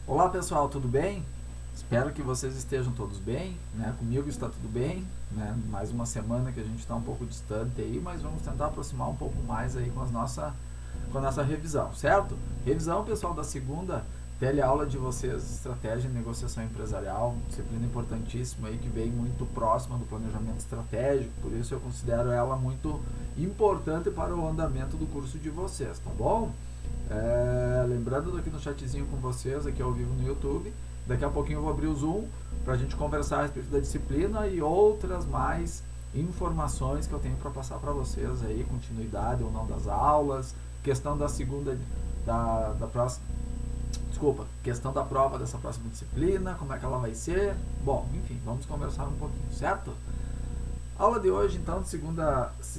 Olá pessoal, tudo bem? Espero que vocês estejam todos bem, né? Comigo está tudo bem, né? Mais uma semana que a gente está um pouco distante aí, mas vamos tentar aproximar um pouco mais aí com a nossa revisão, certo? Revisão, pessoal, da segunda teleaula de vocês, Estratégia e Negociação Empresarial, disciplina importantíssima aí que vem muito próxima do planejamento estratégico, por isso eu considero ela muito importante para o andamento do curso de vocês, tá bom? Lembrando aqui no chatzinho com vocês, aqui ao vivo no YouTube, daqui a pouquinho eu vou abrir o Zoom para a gente conversar a respeito da disciplina e outras mais informações que eu tenho para passar para vocês aí, continuidade ou não das aulas, questão da segunda, da próxima, desculpa, questão da prova dessa próxima disciplina, como é que ela vai ser, bom, enfim, vamos conversar um pouquinho, certo? Aula de hoje, então,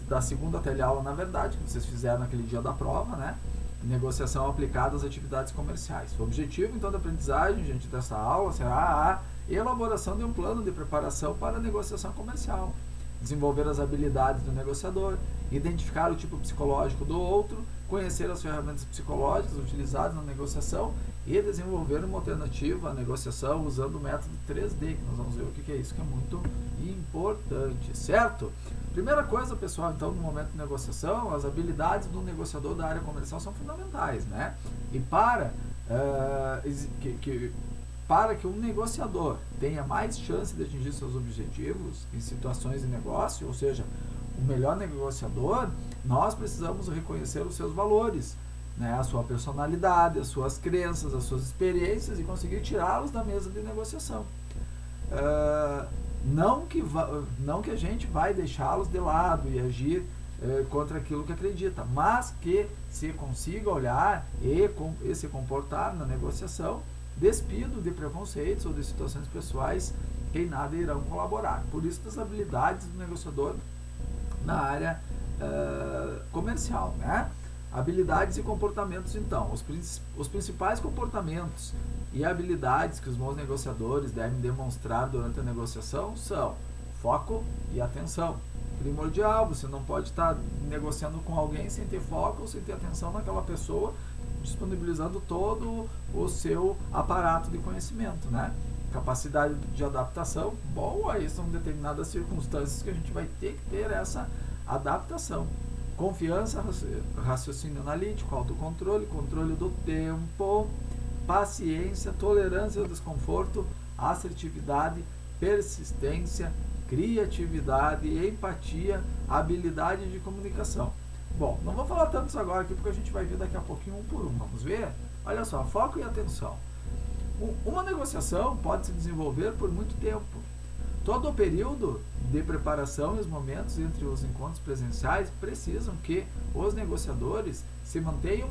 da segunda teleaula, na verdade, que vocês fizeram naquele dia da prova, né? Negociação aplicada às atividades comerciais. O objetivo, então, da aprendizagem, gente, dessa aula será a elaboração de um plano de preparação para a negociação comercial, desenvolver as habilidades do negociador, identificar o tipo psicológico do outro, conhecer as ferramentas psicológicas utilizadas na negociação e desenvolver uma alternativa à negociação usando o método 3D, que nós vamos ver o que é isso, que é muito importante, certo? Primeira coisa, pessoal, então, no momento de negociação, as habilidades do negociador da área comercial são fundamentais, né? E para que um negociador tenha mais chance de atingir seus objetivos em situações de negócio, ou seja, o melhor negociador, nós precisamos reconhecer os seus valores, né? A sua personalidade, as suas crenças, as suas experiências e conseguir tirá-los da mesa de negociação. Não que a gente vai deixá-los de lado e agir contra aquilo que acredita, mas que se consiga olhar e se comportar na negociação despido de preconceitos ou de situações pessoais que em nada irão colaborar. Por isso, das habilidades do negociador na área comercial, né? Habilidades e comportamentos, então. Os principais comportamentos e habilidades que os bons negociadores devem demonstrar durante a negociação são foco e atenção. Primordial, você não pode estar negociando com alguém sem ter foco ou sem ter atenção naquela pessoa, disponibilizando todo o seu aparato de conhecimento, né? Capacidade de adaptação, bom, aí são determinadas circunstâncias que a gente vai ter que ter essa adaptação. Confiança, raciocínio analítico, autocontrole, controle do tempo, paciência, tolerância ao desconforto, assertividade, persistência, criatividade, empatia, habilidade de comunicação. Bom, não vou falar tanto isso agora aqui porque a gente vai ver daqui a pouquinho um por um. Vamos ver? Olha só, foco e atenção. Uma negociação pode se desenvolver por muito tempo. Todo o período de preparação e os momentos entre os encontros presenciais precisam que os negociadores se mantenham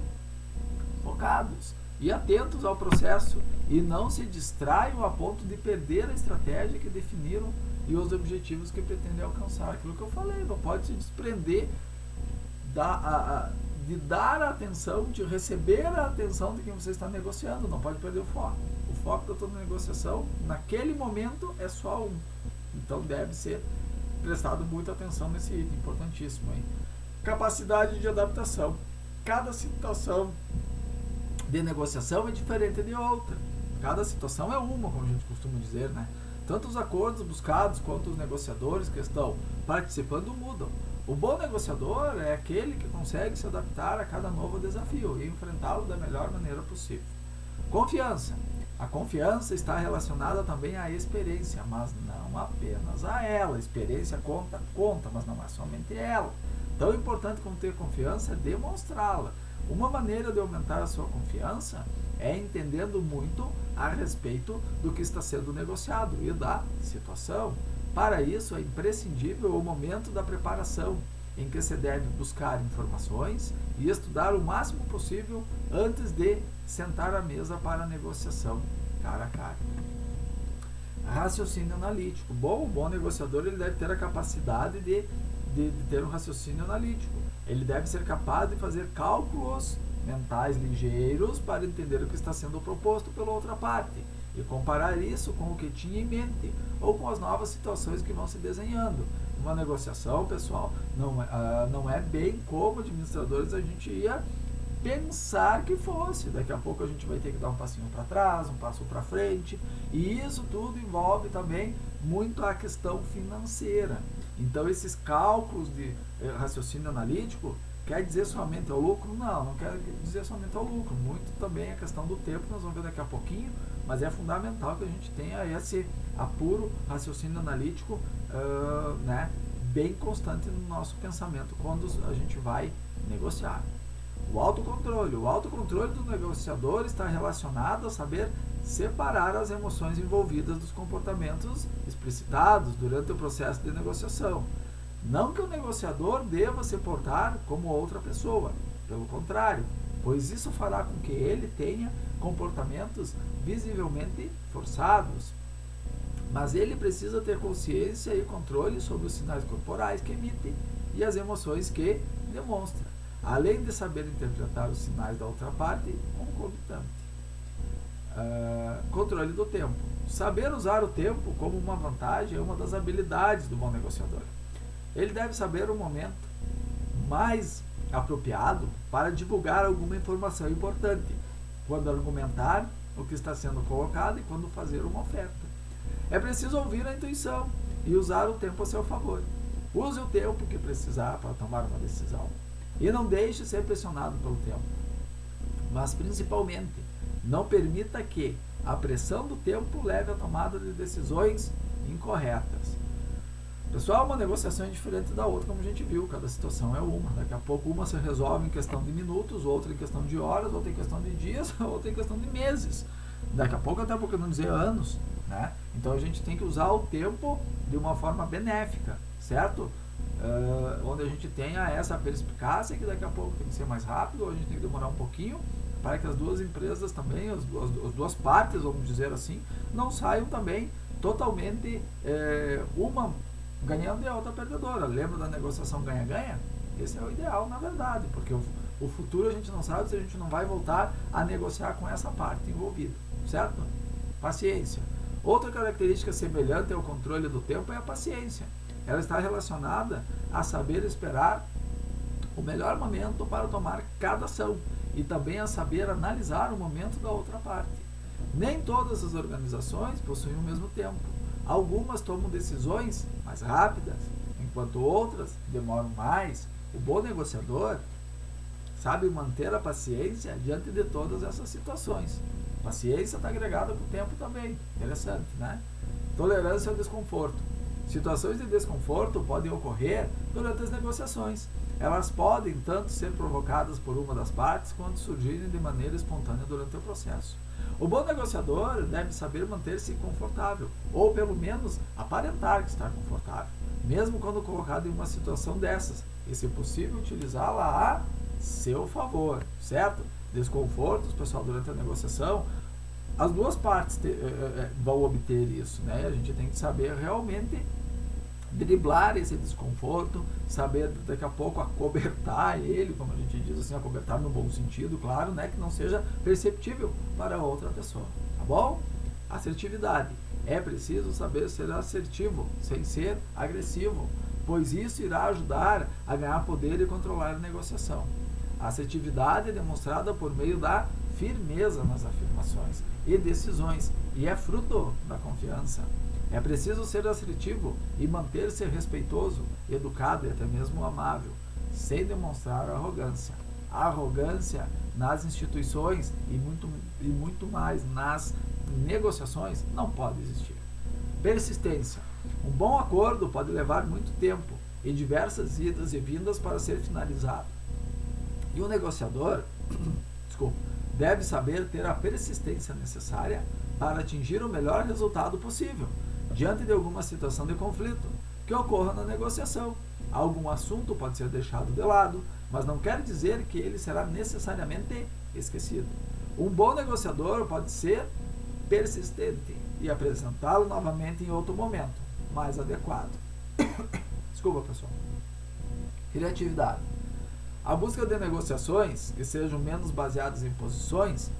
focados e atentos ao processo e não se distraiam a ponto de perder a estratégia que definiram e os objetivos que pretendem alcançar. Aquilo que eu falei, não pode se desprender de dar a atenção, de receber a atenção de quem você está negociando, não pode perder o foco. O foco da toda negociação, naquele momento, é só um. Então deve ser prestado muita atenção nesse item, importantíssimo, hein? Capacidade de adaptação. Cada situação de negociação é diferente de outra. Cada situação é uma, como a gente costuma dizer, né? Tanto os acordos buscados quanto os negociadores que estão participando mudam. O bom negociador é aquele que consegue se adaptar a cada novo desafio e enfrentá-lo da melhor maneira possível. Confiança. A confiança está relacionada também à experiência, mas não apenas a ela. A experiência conta, mas não é somente ela. Tão importante como ter confiança é demonstrá-la. Uma maneira de aumentar a sua confiança é entendendo muito a respeito do que está sendo negociado e da situação. Para isso, é imprescindível o momento da preparação, em que se deve buscar informações e estudar o máximo possível antes de sentar à mesa para a negociação cara a cara. Raciocínio analítico. O bom negociador ele deve ter a capacidade de ter um raciocínio analítico. Ele deve ser capaz de fazer cálculos mentais ligeiros para entender o que está sendo proposto pela outra parte e comparar isso com o que tinha em mente ou com as novas situações que vão se desenhando. Uma negociação, pessoal, não é bem como administradores a gente ia pensar que fosse. Daqui a pouco a gente vai ter que dar um passinho para trás, um passo para frente, e isso tudo envolve também muito a questão financeira. Então esses cálculos de raciocínio analítico quer dizer somente ao lucro? Não quer dizer somente ao lucro, muito também a questão do tempo, nós vamos ver daqui a pouquinho, mas é fundamental que a gente tenha esse apuro raciocínio analítico né, bem constante no nosso pensamento quando a gente vai negociar. O autocontrole do negociador está relacionado a saber separar as emoções envolvidas dos comportamentos explicitados durante o processo de negociação. Não que o negociador deva se portar como outra pessoa, pelo contrário, pois isso fará com que ele tenha comportamentos visivelmente forçados. Mas ele precisa ter consciência e controle sobre os sinais corporais que emite e as emoções que demonstra, além de saber interpretar os sinais da outra parte concomitante. Controle do tempo. Saber usar o tempo como uma vantagem é uma das habilidades do bom negociador. Ele deve saber o momento mais apropriado para divulgar alguma informação importante, quando argumentar o que está sendo colocado e quando fazer uma oferta. É preciso ouvir a intuição e usar o tempo a seu favor. Use o tempo que precisar para tomar uma decisão. E não deixe ser pressionado pelo tempo. Mas, principalmente, não permita que a pressão do tempo leve à tomada de decisões incorretas. Pessoal, uma negociação é diferente da outra, como a gente viu, cada situação é uma. Daqui a pouco uma se resolve em questão de minutos, outra em questão de horas, outra em questão de dias, outra em questão de meses. Daqui a pouco, até porque não dizer anos, né? Então a gente tem que usar o tempo de uma forma benéfica, certo? Onde a gente tenha essa perspicácia, que daqui a pouco tem que ser mais rápido, ou a gente tem que demorar um pouquinho, para que as duas empresas também, as duas partes, vamos dizer assim, não saiam também totalmente uma ganhando e a outra perdedora. Lembra da negociação ganha-ganha? Esse é o ideal, na verdade, porque o futuro a gente não sabe se a gente não vai voltar a negociar com essa parte envolvida, certo? Paciência. Outra característica semelhante ao controle do tempo é a paciência. Ela está relacionada a saber esperar o melhor momento para tomar cada ação e também a saber analisar o momento da outra parte. Nem todas as organizações possuem o mesmo tempo. Algumas tomam decisões mais rápidas, enquanto outras demoram mais. O bom negociador sabe manter a paciência diante de todas essas situações. Paciência está agregada com o tempo também. Interessante, né? Tolerância ao desconforto. Situações de desconforto podem ocorrer durante as negociações. Elas podem tanto ser provocadas por uma das partes quanto surgirem de maneira espontânea durante o processo. O bom negociador deve saber manter-se confortável, ou pelo menos aparentar que está confortável, mesmo quando colocado em uma situação dessas, e se possível utilizá-la a seu favor, certo? Desconfortos, pessoal, durante a negociação, as duas partes vão obter isso, né? A gente tem que saber realmente driblar esse desconforto, saber daqui a pouco acobertar ele, como a gente diz assim, acobertar no bom sentido, claro, né, que não seja perceptível para outra pessoa, tá bom? Assertividade. É preciso saber ser assertivo, sem ser agressivo, pois isso irá ajudar a ganhar poder e controlar a negociação. A assertividade é demonstrada por meio da firmeza nas afirmações e decisões, e é fruto da confiança. É preciso ser assertivo e manter-se respeitoso, educado e até mesmo amável, sem demonstrar arrogância. A arrogância nas instituições e muito mais nas negociações não pode existir. Persistência. Um bom acordo pode levar muito tempo e diversas idas e vindas para ser finalizado. E o negociador deve saber ter a persistência necessária para atingir o melhor resultado possível diante de alguma situação de conflito que ocorra na negociação. Algum assunto pode ser deixado de lado, mas não quer dizer que ele será necessariamente esquecido. Um bom negociador pode ser persistente e apresentá-lo novamente em outro momento mais adequado. Desculpa, pessoal. Criatividade. A busca de negociações que sejam menos baseadas em posições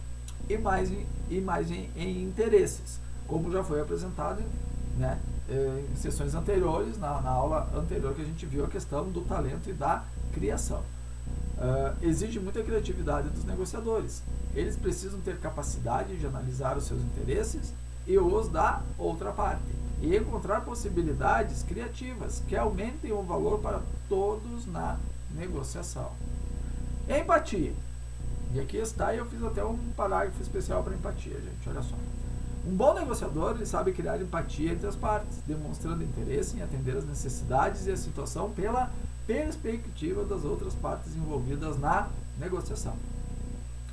e mais em interesses, como já foi apresentado, né, em sessões anteriores, na aula anterior que a gente viu a questão do talento e da criação. exige muita criatividade dos negociadores. Eles precisam ter capacidade de analisar os seus interesses e os da outra parte, e encontrar possibilidades criativas que aumentem o valor para todos na negociação. Empatia. E aqui está, eu fiz até um parágrafo especial para empatia, gente, olha só. Um bom negociador, ele sabe criar empatia entre as partes, demonstrando interesse em atender as necessidades e a situação pela perspectiva das outras partes envolvidas na negociação.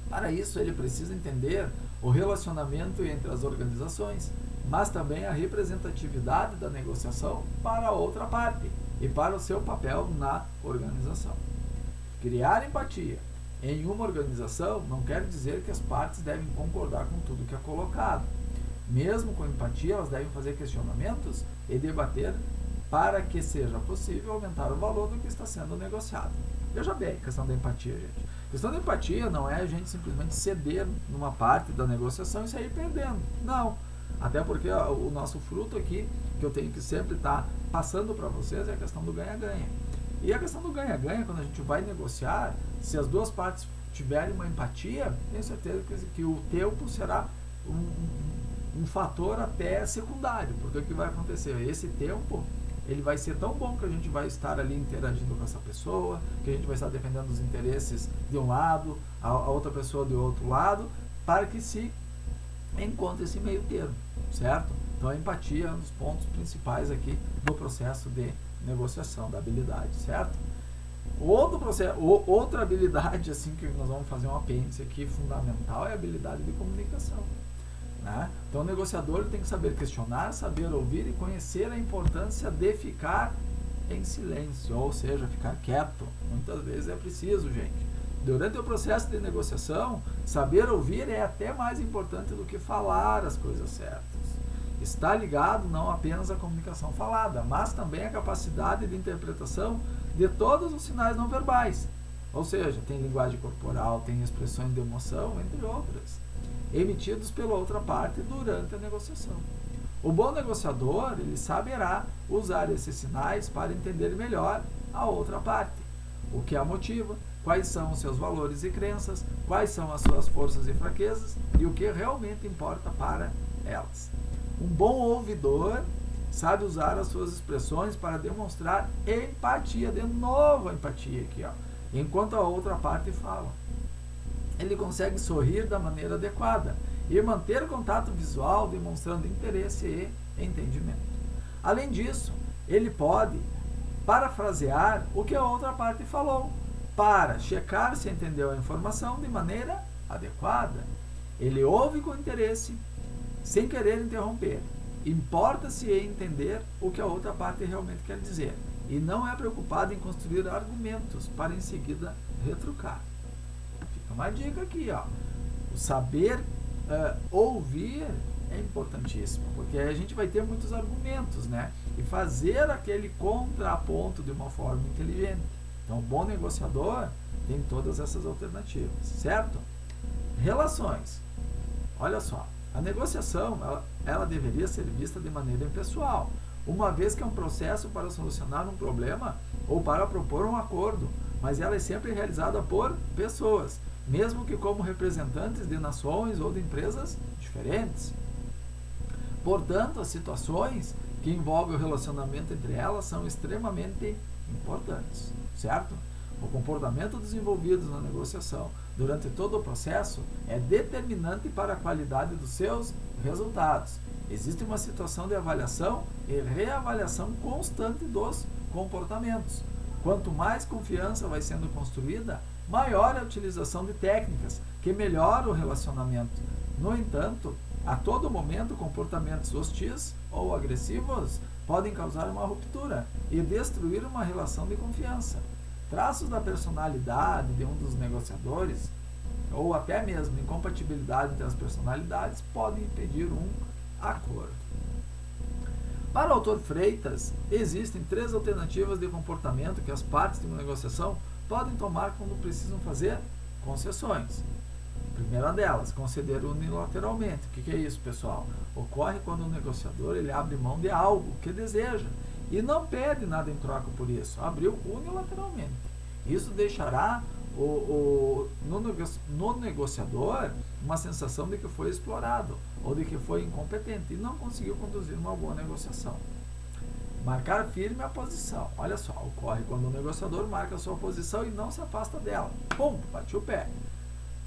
Para isso, ele precisa entender o relacionamento entre as organizações, mas também a representatividade da negociação para a outra parte e para o seu papel na organização. Criar empatia em uma organização não quer dizer que as partes devem concordar com tudo que é colocado. Mesmo com empatia, elas devem fazer questionamentos e debater para que seja possível aumentar o valor do que está sendo negociado. Veja bem a questão da empatia, gente. A questão da empatia não é a gente simplesmente ceder numa parte da negociação e sair perdendo. Não. Até porque o nosso fruto aqui, que eu tenho que sempre estar passando para vocês, é a questão do ganha-ganha. E a questão do ganha-ganha, quando a gente vai negociar, se as duas partes tiverem uma empatia, tenho certeza que o tempo será um fator até secundário. Porque o que vai acontecer? Esse tempo, ele vai ser tão bom que a gente vai estar ali interagindo com essa pessoa, que a gente vai estar defendendo os interesses de um lado, a outra pessoa do outro lado, para que se encontre esse meio termo, certo? Então a empatia é um dos pontos principais aqui do processo de negociação, da habilidade, certo? Outra habilidade, assim, que nós vamos fazer um apêndice aqui, fundamental, é a habilidade de comunicação. Né? Então o negociador tem que saber questionar, saber ouvir e conhecer a importância de ficar em silêncio, ou seja, ficar quieto. Muitas vezes é preciso, gente. Durante o processo de negociação, saber ouvir é até mais importante do que falar as coisas certas. Está ligado não apenas à comunicação falada, mas também à capacidade de interpretação de todos os sinais não verbais. Ou seja, tem linguagem corporal, tem expressões de emoção, entre outras, emitidos pela outra parte durante a negociação. O bom negociador, ele saberá usar esses sinais para entender melhor a outra parte, o que a motiva, quais são os seus valores e crenças, quais são as suas forças e fraquezas e o que realmente importa para elas. Um bom ouvidor sabe usar as suas expressões para demonstrar empatia, de novo a empatia aqui, ó, enquanto a outra parte fala. Ele consegue sorrir da maneira adequada e manter contato visual, demonstrando interesse e entendimento. Além disso, ele pode parafrasear o que a outra parte falou, para checar se entendeu a informação de maneira adequada. Ele ouve com interesse, sem querer interromper. Importa-se em entender o que a outra parte realmente quer dizer e não é preocupado em construir argumentos para em seguida retrucar. Fica uma dica aqui, ó. O saber ouvir é importantíssimo, porque a gente vai ter muitos argumentos, né? E fazer aquele contraponto de uma forma inteligente. Então, o bom negociador tem todas essas alternativas, certo? Relações. Olha só, a negociação, ela deveria ser vista de maneira impessoal, uma vez que é um processo para solucionar um problema ou para propor um acordo, mas ela é sempre realizada por pessoas, mesmo que como representantes de nações ou de empresas diferentes. Portanto, as situações que envolvem o relacionamento entre elas são extremamente importantes, certo? O comportamento dos envolvidos na negociação durante todo o processo é determinante para a qualidade dos seus resultados. Existe uma situação de avaliação e reavaliação constante dos comportamentos. Quanto mais confiança vai sendo construída, maior é a utilização de técnicas que melhoram o relacionamento. No entanto, a todo momento, comportamentos hostis ou agressivos podem causar uma ruptura e destruir uma relação de confiança. Traços da personalidade de um dos negociadores, ou até mesmo incompatibilidade entre as personalidades, podem impedir um acordo. Para o autor Freitas, existem 3 alternativas de comportamento que as partes de uma negociação podem tomar quando precisam fazer concessões. Primeira delas, conceder unilateralmente. O que é isso, pessoal? Ocorre quando o negociador ele abre mão de algo que deseja e não pede nada em troca por isso. Abriu unilateralmente. Isso deixará no negociador uma sensação de que foi explorado ou de que foi incompetente e não conseguiu conduzir uma boa negociação. Marcar firme a posição. Olha só, ocorre quando o negociador marca a sua posição e não se afasta dela. Pum, bate o pé.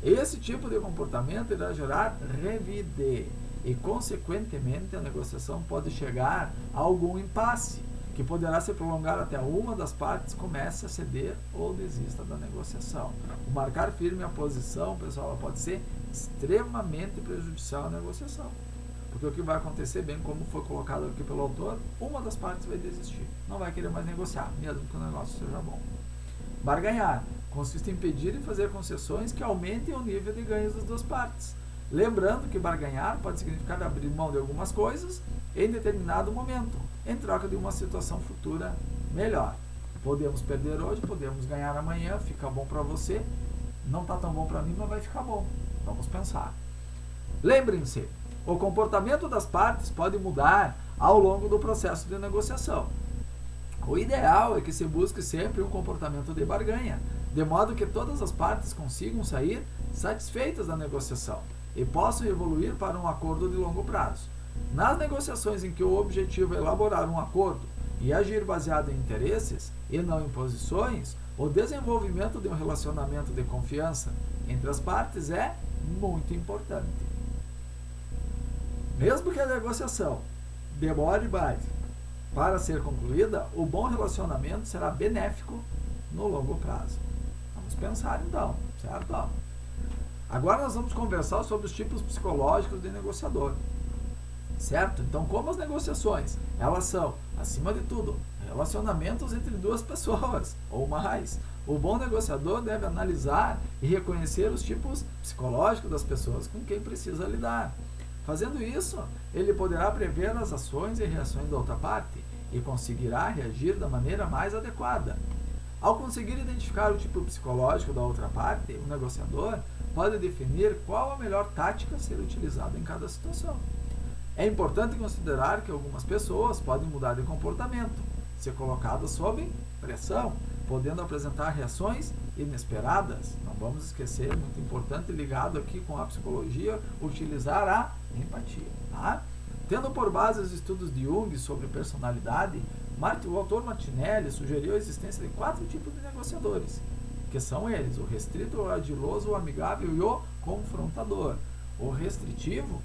Esse tipo de comportamento irá gerar revide e, consequentemente, a negociação pode chegar a algum impasse, que poderá se prolongar até uma das partes comece a ceder ou desista da negociação. O marcar firme a posição, pessoal, ela pode ser extremamente prejudicial à negociação. Porque o que vai acontecer, bem como foi colocado aqui pelo autor, uma das partes vai desistir. Não vai querer mais negociar, mesmo que o negócio seja bom. Barganhar consiste em pedir e fazer concessões que aumentem o nível de ganhos das duas partes. Lembrando que barganhar pode significar abrir mão de algumas coisas em determinado momento, em troca de uma situação futura melhor. Podemos perder hoje, podemos ganhar amanhã, fica bom para você, não está tão bom para mim, mas vai ficar bom. Vamos pensar. Lembrem-se, o comportamento das partes pode mudar ao longo do processo de negociação. O ideal é que se busque sempre um comportamento de barganha, de modo que todas as partes consigam sair satisfeitas da negociação e possam evoluir para um acordo de longo prazo. Nas negociações em que o objetivo é elaborar um acordo e agir baseado em interesses e não em posições, o desenvolvimento de um relacionamento de confiança entre as partes é muito importante. Mesmo que a negociação demore mais para ser concluída, o bom relacionamento será benéfico no longo prazo. Vamos pensar então, certo? Agora nós vamos conversar sobre os tipos psicológicos de negociador, certo? Então, como as negociações, elas são, acima de tudo, relacionamentos entre duas pessoas ou mais, o bom negociador deve analisar e reconhecer os tipos psicológicos das pessoas com quem precisa lidar. Fazendo isso, ele poderá prever as ações e reações da outra parte e conseguirá reagir da maneira mais adequada. Ao conseguir identificar o tipo psicológico da outra parte, o negociador pode definir qual a melhor tática a ser utilizada em cada situação. É importante considerar que algumas pessoas podem mudar de comportamento, se colocadas sob pressão, podendo apresentar reações inesperadas. Não vamos esquecer, muito importante, ligado aqui com a psicologia, utilizar a empatia. Tá? Tendo por base os estudos de Jung sobre personalidade, o autor Martinelli sugeriu a existência de 4 tipos de negociadores, que são eles: o restrito, o ardiloso, o amigável e o confrontador. O restritivo,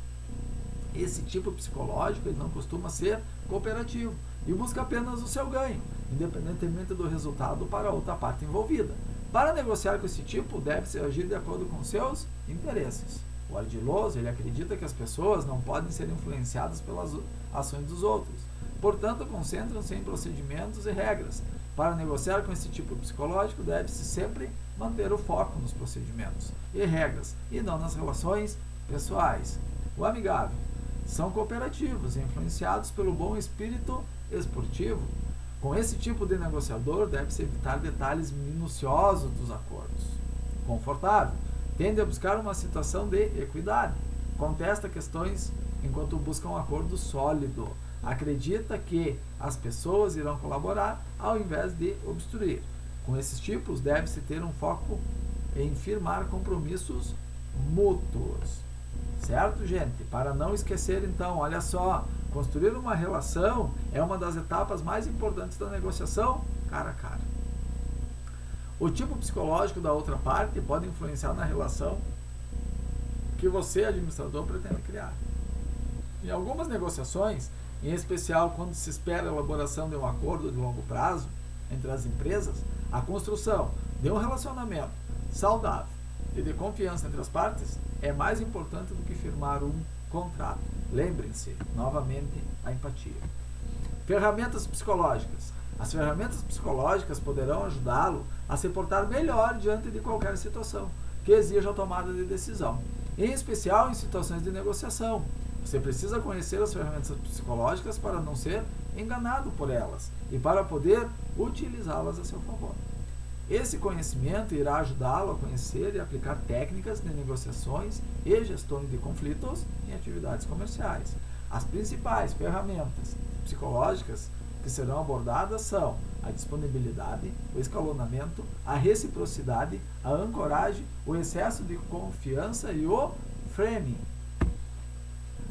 esse tipo psicológico, ele não costuma ser cooperativo e busca apenas o seu ganho, independentemente do resultado para a outra parte envolvida. Para negociar com esse tipo, deve-se agir de acordo com seus interesses. O ardiloso, ele acredita que as pessoas não podem ser influenciadas pelas ações dos outros. Portanto, concentram-se em procedimentos e regras. Para negociar com esse tipo psicológico, deve-se sempre manter o foco nos procedimentos e regras, e não nas relações pessoais. O amigável são cooperativos, influenciados pelo bom espírito esportivo. Com esse tipo de negociador, deve-se evitar detalhes minuciosos dos acordos. Confortável tende a buscar uma situação de equidade, contesta questões enquanto busca um acordo sólido, acredita que as pessoas irão colaborar ao invés de obstruir. Com esses tipos, deve-se ter um foco em firmar compromissos mútuos. Certo, gente? Para não esquecer, então, olha só, construir uma relação é uma das etapas mais importantes da negociação cara a cara. O tipo psicológico da outra parte pode influenciar na relação que você, administrador, pretende criar. Em algumas negociações, em especial quando se espera a elaboração de um acordo de longo prazo entre as empresas, a construção de um relacionamento saudável e de confiança entre as partes é mais importante do que firmar um contrato. Lembrem-se, novamente, a empatia. Ferramentas psicológicas. As ferramentas psicológicas poderão ajudá-lo a se portar melhor diante de qualquer situação que exija a tomada de decisão, em especial em situações de negociação. Você precisa conhecer as ferramentas psicológicas para não ser enganado por elas e para poder utilizá-las a seu favor. Esse conhecimento irá ajudá-lo a conhecer e aplicar técnicas de negociações e gestão de conflitos em atividades comerciais. As principais ferramentas psicológicas que serão abordadas são a disponibilidade, o escalonamento, a reciprocidade, a ancoragem, o excesso de confiança e o framing.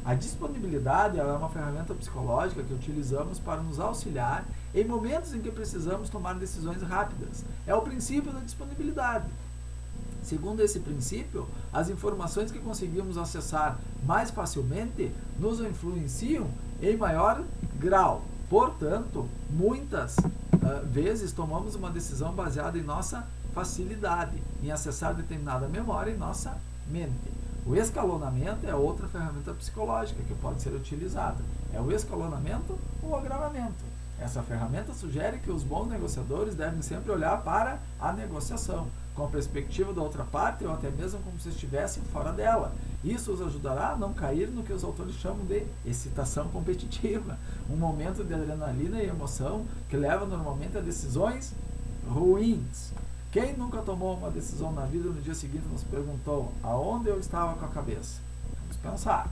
A disponibilidade é uma ferramenta psicológica que utilizamos para nos auxiliar em momentos em que precisamos tomar decisões rápidas. É o princípio da disponibilidade. Segundo esse princípio, as informações que conseguimos acessar mais facilmente nos influenciam em maior grau. Portanto, muitas vezes tomamos uma decisão baseada em nossa facilidade em acessar determinada memória em nossa mente. O escalonamento é outra ferramenta psicológica que pode ser utilizada. É o escalonamento ou o agravamento. Essa ferramenta sugere que os bons negociadores devem sempre olhar para a negociação, com a perspectiva da outra parte ou até mesmo como se estivessem fora dela. Isso os ajudará a não cair no que os autores chamam de excitação competitiva, um momento de adrenalina e emoção que leva normalmente a decisões ruins. Quem nunca tomou uma decisão na vida no dia seguinte nos perguntou aonde eu estava com a cabeça? Vamos pensar.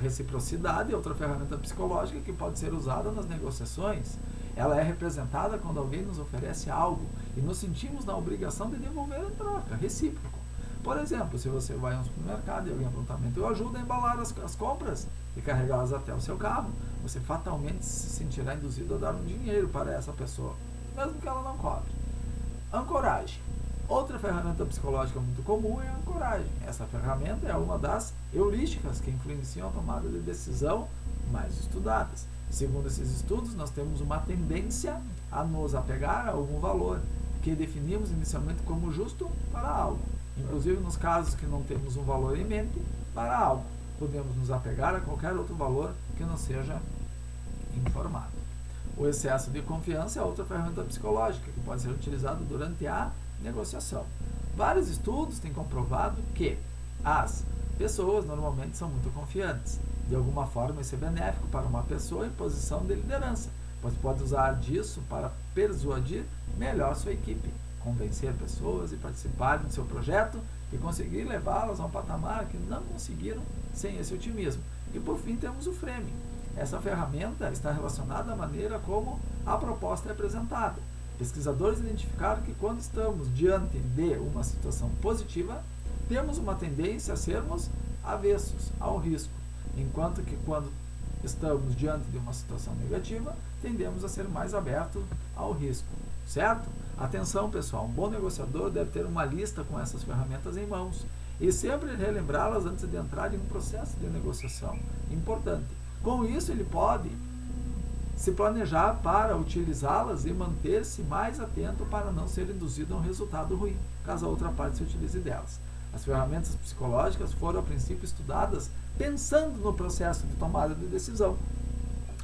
Reciprocidade é outra ferramenta psicológica que pode ser usada nas negociações. Ela é representada quando alguém nos oferece algo e nos sentimos na obrigação de devolver em troca, recíproco. Por exemplo, se você vai a um supermercado e alguém prontamente o ajuda a embalar as compras e carregá-las até o seu carro, você fatalmente se sentirá induzido a dar um dinheiro para essa pessoa, mesmo que ela não cobre. Ancoragem. Outra ferramenta psicológica muito comum é a ancoragem. Essa ferramenta é uma das heurísticas que influenciam a tomada de decisão mais estudadas. Segundo esses estudos, nós temos uma tendência a nos apegar a algum valor que definimos inicialmente como justo para algo. Inclusive nos casos que não temos um valor em mente para algo, podemos nos apegar a qualquer outro valor que não seja informado. O excesso de confiança é outra ferramenta psicológica que pode ser utilizada durante a negociação. Vários estudos têm comprovado que as pessoas normalmente são muito confiantes. De alguma forma, isso é benéfico para uma pessoa em posição de liderança, pois pode usar disso para persuadir melhor sua equipe, convencer pessoas e participarem do seu projeto e conseguir levá-las a um patamar que não conseguiram sem esse otimismo. E por fim temos o framing. Essa ferramenta está relacionada à maneira como a proposta é apresentada. Pesquisadores identificaram que quando estamos diante de uma situação positiva, temos uma tendência a sermos avessos ao risco, enquanto que quando estamos diante de uma situação negativa, tendemos a ser mais abertos ao risco, certo? Atenção, pessoal, um bom negociador deve ter uma lista com essas ferramentas em mãos e sempre relembrá-las antes de entrar em um processo de negociação. Importante. Com isso, ele pode se planejar para utilizá-las e manter-se mais atento para não ser induzido a um resultado ruim, caso a outra parte se utilize delas. As ferramentas psicológicas foram, a princípio, estudadas pensando no processo de tomada de decisão.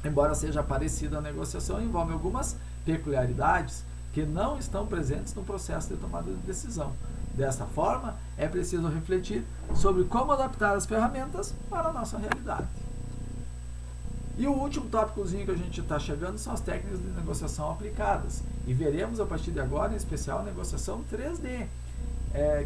Embora seja parecida a negociação, envolve algumas peculiaridades que não estão presentes no processo de tomada de decisão. Dessa forma, é preciso refletir sobre como adaptar as ferramentas para a nossa realidade. E o último tópicozinho que a gente está chegando são as técnicas de negociação aplicadas. E veremos a partir de agora, em especial, a negociação 3D,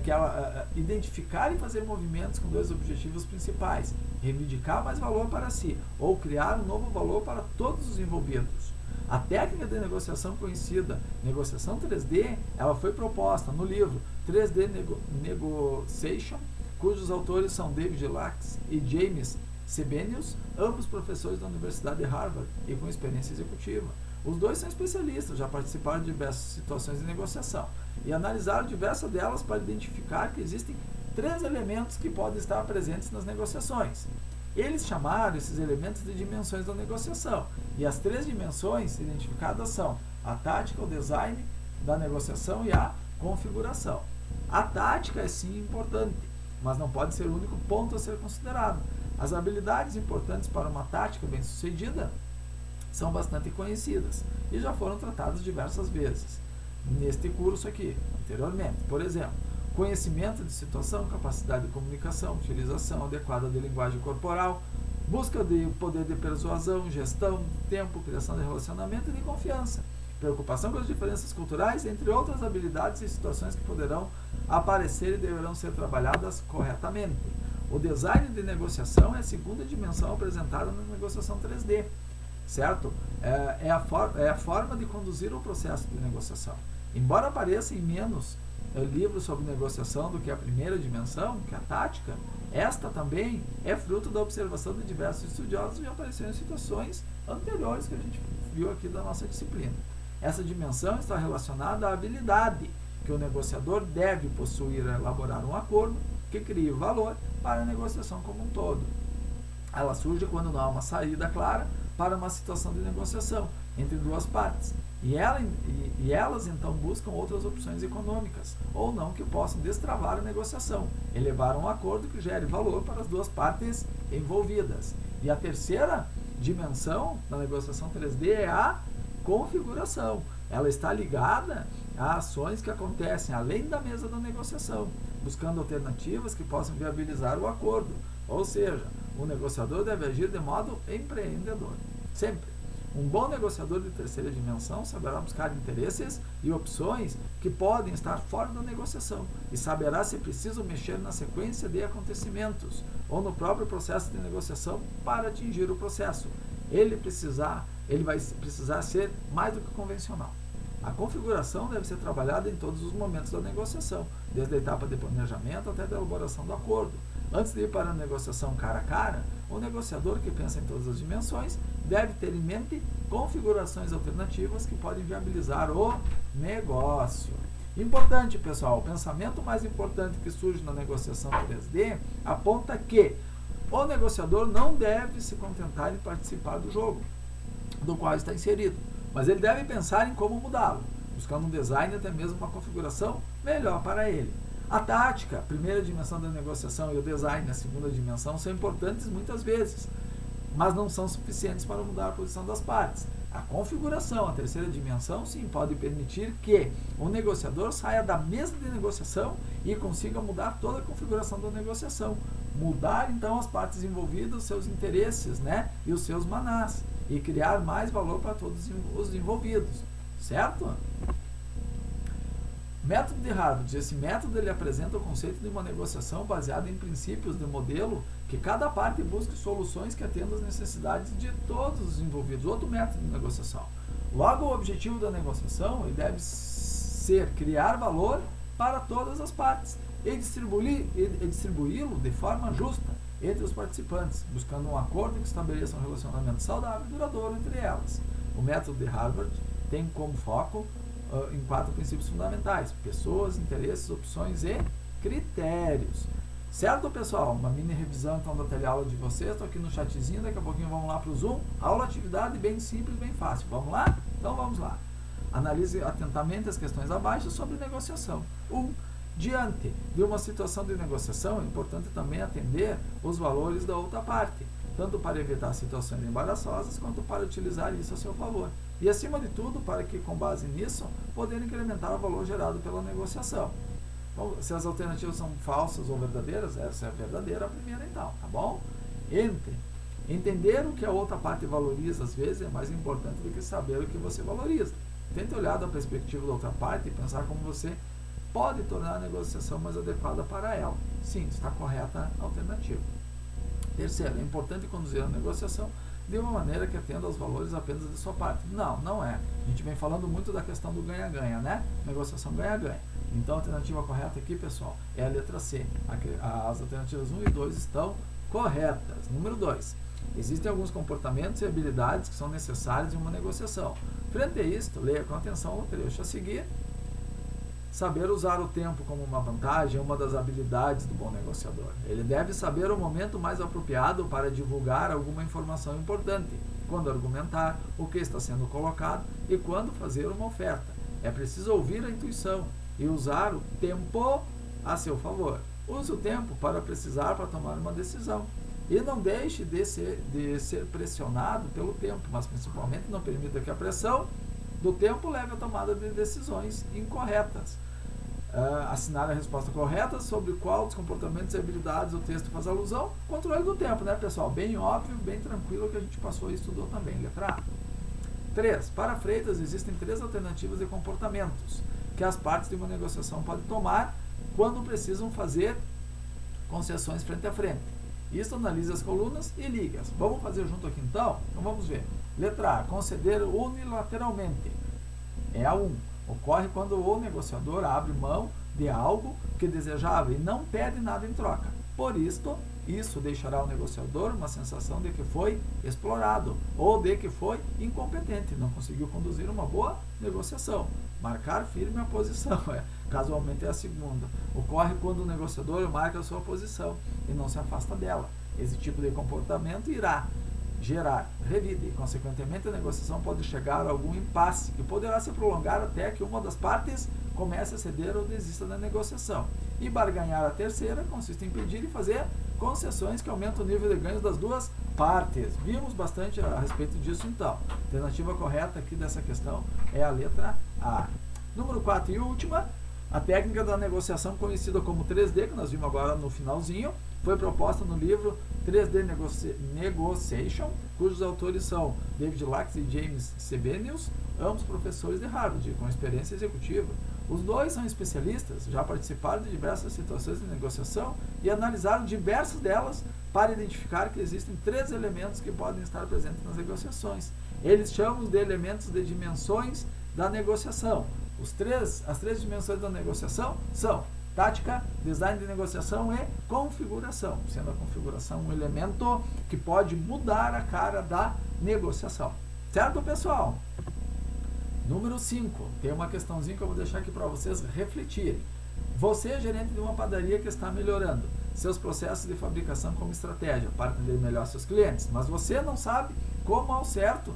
que é identificar e fazer movimentos com dois objetivos principais: reivindicar mais valor para si ou criar um novo valor para todos os envolvidos. A técnica de negociação conhecida, negociação 3D, ela foi proposta no livro 3D Negotiation, cujos autores são David Lacks e James Sebenius, ambos professores da Universidade de Harvard e com experiência executiva. Os dois são especialistas, já participaram de diversas situações de negociação e analisaram diversas delas para identificar que existem 3 elementos que podem estar presentes nas negociações. Eles chamaram esses elementos de dimensões da negociação, e as 3 dimensões identificadas são a tática, o design da negociação e a configuração. A tática é sim importante, mas não pode ser o único ponto a ser considerado. As habilidades importantes para uma tática bem-sucedida são bastante conhecidas e já foram tratadas diversas vezes neste curso aqui, anteriormente. Por exemplo, conhecimento de situação, capacidade de comunicação, utilização adequada de linguagem corporal, busca de poder de persuasão, gestão de tempo, criação de relacionamento e de confiança, preocupação com as diferenças culturais, entre outras habilidades e situações que poderão aparecer e deverão ser trabalhadas corretamente. O design de negociação é a segunda dimensão apresentada na negociação 3D. certo? É a forma de conduzir o processo de negociação. Embora apareça em menos livros sobre negociação do que a primeira dimensão, que é a tática, esta também é fruto da observação de diversos estudiosos e apareceu em situações anteriores que a gente viu aqui da nossa disciplina. Essa dimensão está relacionada à habilidade que o negociador deve possuir a elaborar um acordo que crie valor para a negociação como um todo. Ela surge quando não há uma saída clara para uma situação de negociação entre duas partes, e elas então buscam outras opções econômicas, ou não, que possam destravar a negociação, elevar um acordo que gere valor para as duas partes envolvidas. E a terceira dimensão da negociação 3D é a configuração. Ela está ligada a ações que acontecem além da mesa da negociação, buscando alternativas que possam viabilizar o acordo. Ou seja, o negociador deve agir de modo empreendedor. Sempre. Um bom negociador de terceira dimensão saberá buscar interesses e opções que podem estar fora da negociação e saberá se preciso mexer na sequência de acontecimentos ou no próprio processo de negociação para atingir o processo. Ele vai precisar ser mais do que convencional. A configuração deve ser trabalhada em todos os momentos da negociação, desde a etapa de planejamento até a elaboração do acordo. Antes de ir para a negociação cara a cara, o negociador que pensa em todas as dimensões deve ter em mente configurações alternativas que podem viabilizar o negócio. Importante, pessoal, o pensamento mais importante que surge na negociação 3D aponta que o negociador não deve se contentar em participar do jogo do qual está inserido, mas ele deve pensar em como mudá-lo, buscando um design e até mesmo uma configuração melhor para ele. A tática, a primeira dimensão da negociação, e o design, a segunda dimensão, são importantes muitas vezes, mas não são suficientes para mudar a posição das partes. A configuração, a terceira dimensão, sim, pode permitir que o negociador saia da mesa de negociação e consiga mudar toda a configuração da negociação. Mudar, então, as partes envolvidas, seus interesses, né, e os seus manás, e criar mais valor para todos os envolvidos, certo? Método de Harvard. Esse método ele apresenta o conceito de uma negociação baseada em princípios de modelo que cada parte busque soluções que atendam às necessidades de todos os envolvidos. Outro método de negociação. Logo, o objetivo da negociação ele deve ser criar valor para todas as partes e distribuí-lo de forma justa entre os participantes, buscando um acordo que estabeleça um relacionamento saudável e duradouro entre elas. O método de Harvard tem como foco em 4 princípios fundamentais: pessoas, interesses, opções e critérios. Certo, pessoal? Uma mini revisão então da teleaula de vocês. Estou aqui no chatzinho, daqui a pouquinho vamos lá para o Zoom. Aula atividade bem simples, bem fácil. Vamos lá? Então vamos lá. Analise atentamente as questões abaixo sobre negociação. 1. Diante de uma situação de negociação, é importante também atender os valores da outra parte, tanto para evitar situações embaraçosas, quanto para utilizar isso a seu favor. E, acima de tudo, para que, com base nisso, poder incrementar o valor gerado pela negociação. Então, se as alternativas são falsas ou verdadeiras, essa é a verdadeira, a primeira então, tá bom? Entender o que a outra parte valoriza, às vezes, é mais importante do que saber o que você valoriza. Tente olhar da perspectiva da outra parte e pensar como você pode tornar a negociação mais adequada para ela. Sim, está correta a alternativa. Terceiro, é importante conduzir a negociação de uma maneira que atenda aos valores apenas de sua parte. Não, não é. A gente vem falando muito da questão do ganha-ganha, né? Negociação ganha-ganha. Então, a alternativa correta aqui, pessoal, é a letra C. As alternativas 1 e 2 estão corretas. Número 2. Existem alguns comportamentos e habilidades que são necessários em uma negociação. Frente a isto, leia com atenção o trecho a seguir. Saber usar o tempo como uma vantagem é uma das habilidades do bom negociador. Ele deve saber o momento mais apropriado para divulgar alguma informação importante, quando argumentar, o que está sendo colocado e quando fazer uma oferta. É preciso ouvir a intuição e usar o tempo a seu favor. Use o tempo para precisar para tomar uma decisão. E não deixe de ser pressionado pelo tempo, mas principalmente não permita que a pressão do tempo leve à tomada de decisões incorretas. Assinar a resposta correta sobre qual dos comportamentos e habilidades o texto faz alusão. Controle do tempo, né, pessoal? Bem óbvio, bem tranquilo que a gente passou e estudou também. Letra A. 3. Para Freitas, existem 3 alternativas de comportamentos que as partes de uma negociação podem tomar quando precisam fazer concessões frente a frente. Isso, analise as colunas e ligue-as. Vamos fazer junto aqui então? Então vamos ver. Letra A, conceder unilateralmente. É a 1. Ocorre quando o negociador abre mão de algo que desejava e não pede nada em troca. Por isto, isso deixará o negociador uma sensação de que foi explorado ou de que foi incompetente, não conseguiu conduzir uma boa negociação. Marcar firme a posição, casualmente é a segunda. Ocorre quando o negociador marca a sua posição e não se afasta dela. Esse tipo de comportamento irá gerar revide e, consequentemente, a negociação pode chegar a algum impasse, que poderá se prolongar até que uma das partes comece a ceder ou desista da negociação. E barganhar a terceira consiste em pedir e fazer concessões que aumentam o nível de ganhos das duas partes. Vimos bastante a respeito disso então. A alternativa correta aqui dessa questão é a letra A. Número 4 e última, a técnica da negociação conhecida como 3D, que nós vimos agora no finalzinho, foi proposta no livro 3D Negotiation, cujos autores são David Lacks e James Sebenius, ambos professores de Harvard, com experiência executiva. Os dois são especialistas, já participaram de diversas situações de negociação e analisaram diversas delas para identificar que existem 3 elementos que podem estar presentes nas negociações. Eles chamam de elementos de dimensões da negociação. As 3 dimensões da negociação são tática, design de negociação e configuração, sendo a configuração um elemento que pode mudar a cara da negociação. Certo, pessoal? Número 5, tem uma questãozinha que eu vou deixar aqui para vocês refletirem. Você é gerente de uma padaria que está melhorando seus processos de fabricação como estratégia para atender melhor seus clientes, mas você não sabe como ao certo.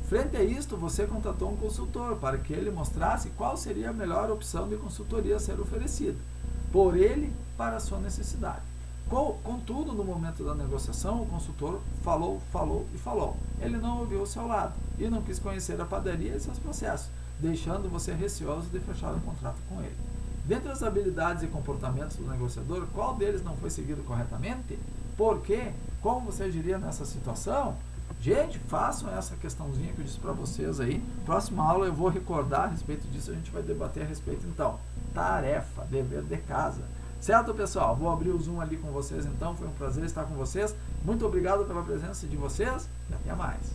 Frente a isto, você contratou um consultor para que ele mostrasse qual seria a melhor opção de consultoria a ser oferecida por ele para a sua necessidade. Contudo, no momento da negociação, o consultor falou. Ele não ouviu o seu lado e não quis conhecer a padaria e seus processos, deixando você receoso de fechar um contrato com ele. Dentre as habilidades e comportamentos do negociador, qual deles não foi seguido corretamente? Por quê? Como você agiria nessa situação? Gente, façam essa questãozinha que eu disse para vocês aí. Próxima aula eu vou recordar a respeito disso, a gente vai debater a respeito então. Tarefa, dever de casa. Certo, pessoal? Vou abrir o Zoom ali com vocês então, foi um prazer estar com vocês. Muito obrigado pela presença de vocês e até mais.